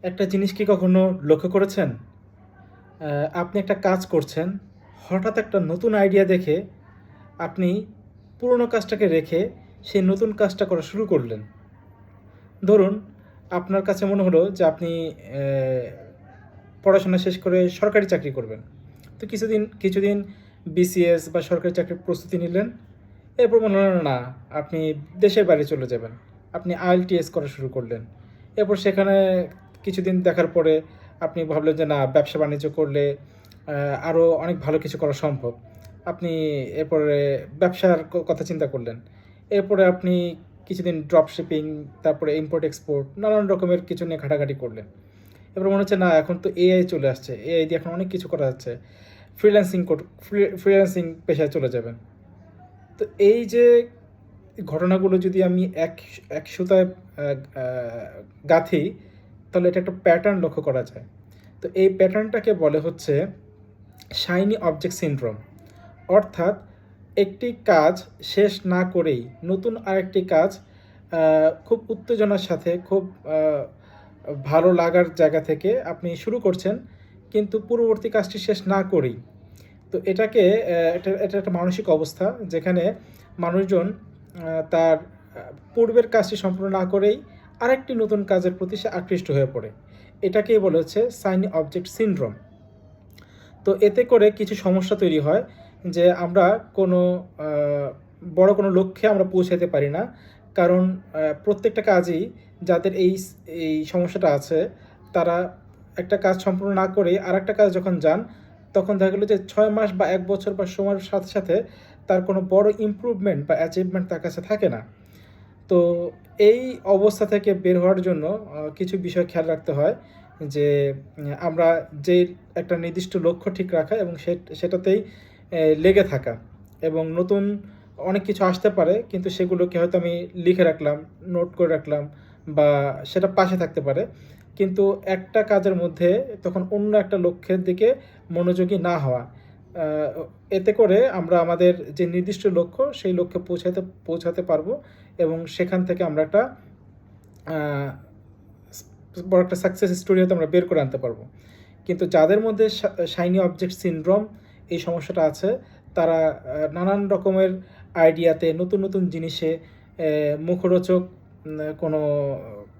একটা জিনিস কি কখনো লক্ষ্য করেছেন? আপনি একটা কাজ করছেন, হঠাৎ একটা নতুন আইডিয়া দেখে আপনি পুরনো কাজটাকে রেখে সেই নতুন কাজটা করা শুরু করলেন। ধরুন, আপনার কাছে মনে হলো যে আপনি পড়াশোনা শেষ করে সরকারি চাকরি করবেন। তো কিছুদিন বিসিএস বা সরকারি চাকরির প্রস্তুতি নিলেন। এরপর মনে হলো না, আপনি দেশের বাইরে চলে যাবেন। আপনি আইএলটিএস করা শুরু করলেন। এরপর সেখানে কিছুদিন দেখার পরে আপনি ভাবলেন যে না, ব্যবসা-বাণিজ্য করলে আরও অনেক ভালো কিছু করা সম্ভব। আপনি এরপরে ব্যবসার কথা চিন্তা করলেন। এরপরে আপনি কিছুদিন ড্রপ শিপিং, তারপরে ইম্পোর্ট এক্সপোর্ট নানান রকমের কিছু নিয়ে ঘাটাঘাটি করলেন। এবার মনে হচ্ছে না, এখন তো এআই চলে আসছে। এআই দিয়ে এখন অনেক কিছু করা যাচ্ছে। ফ্রিল্যান্সিং পেশায় চলে যাবেন। তো এই যে ঘটনাগুলো যদি আমি এক সুতায় আ আ গাঁথি, তাহলে এটা একটা প্যাটার্ন লক্ষ্য করা যায়। তো এই প্যাটার্নটাকে বলে হচ্ছে শাইনি অবজেক্ট সিনড্রোম। অর্থাৎ একটি কাজ শেষ না করেই নতুন আরেকটি কাজ আ খুব উত্তেজনার সাথে, খুব ভালো লাগার জায়গা থেকে আপনি শুরু করছেন, কিন্তু পূর্ববর্তী কাজটি শেষ না করেই। তো এটাকে এটা একটা মানসিক অবস্থা, যেখানে মানুষজন তার পূর্বের কাজটি সম্পূর্ণ না করেই আরেকটি নতুন কাজের প্রতি সে আকৃষ্ট হয়ে পড়ে। এটাকেই বলা হচ্ছে শাইনি অবজেক্ট সিনড্রোম। তো এতে করে কিছু সমস্যা তৈরি হয় যে আমরা কোনো আ বড় কোনো লক্ষ্যে আমরা পৌঁছাতে পারি না। কারণ প্রত্যেকটা কাজেই যাদের এই সমস্যাটা আছে, তারা একটা কাজ সম্পূর্ণ না করেই আরেকটা কাজ যখন যান, তখন দেখা গেল যে ৬ মাস বা ১ বছর বা সময়ের সাথে, সাথে তার কোনো বড় ইমপ্রুভমেন্ট বা অ্যাচিভমেন্ট তার কাছে থাকে না। তো এই অবস্থা থেকে বের হওয়ার জন্য কিছু বিষয় খেয়াল রাখতে হয় যে, আমরা যেই একটা নির্দিষ্ট লক্ষ্য ঠিক রাখা এবং সেটাতেই লেগে থাকা, এবং নতুন অনেক কিছু আসতে পারে, কিন্তু সেগুলোকে হয়তো আমি লিখে রাখলাম, নোট করে রাখলাম, বা সেটা পাশে থাকতে পারে। কিন্তু একটা কাজের মধ্যে তখন অন্য একটা লক্ষ্যের দিকে মনোযোগী না হওয়া। আ এতে করে আমরা আমাদের যে নির্দিষ্ট লক্ষ্য, সেই লক্ষ্যে পৌঁছাতে পারবো, এবং সেখান থেকে আমরা একটা আ বড় একটা সাকসেস স্টোরি হয়তো আমরা বের করে আনতে পারবো। কিন্তু যাদের মধ্যে শাইনি অবজেক্ট সিনড্রোম, এই সমস্যাটা আছে, তারা নানান রকমের আইডিয়াতে, নতুন, নতুন জিনিসে, মুখরোচক কোনো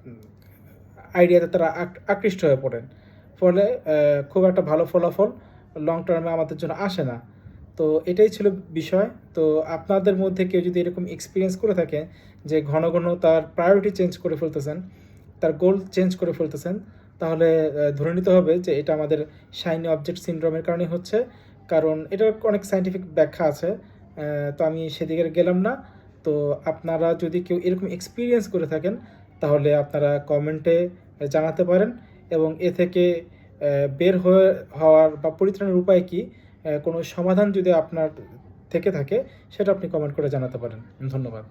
উম আইডিয়াতে তারা আকৃষ্ট হয়ে পড়েন। ফলে খুব একটা ভালো ফলাফল লং টার্মে আমাদের জন্য আসে না। তো এটাই ছিল বিষয়। তো আপনাদের মধ্যে কেউ যদি এরকম এক্সপেরিয়েন্স করে থাকে যে ঘন, ঘন তার প্রায়োরিটি চেঞ্জ করে ফেলতেছেন, তার গোল চেঞ্জ করে ফেলতেছেন, তাহলে ধরে নিতে হবে যে এটা আমাদের শাইনি অবজেক্ট সিনড্রোমের কারণেই হচ্ছে। কারণ এটার অনেক সায়েন্টিফিক ব্যাখ্যা আছে। তো আমি সেদিকে গেলাম না। তো আপনারা যদি কেউ এরকম এক্সপেরিয়েন্স করে থাকেন, তাহলে আপনারা কমেন্টে জানাতে পারেন, এবং এ থেকে বের হওয়ার বা পরিত্রাণের উপায় কী, কোনো সমাধান যদি আপনার থেকে থাকে, সেটা আপনি কমেন্ট করে জানাতে পারেন। ধন্যবাদ।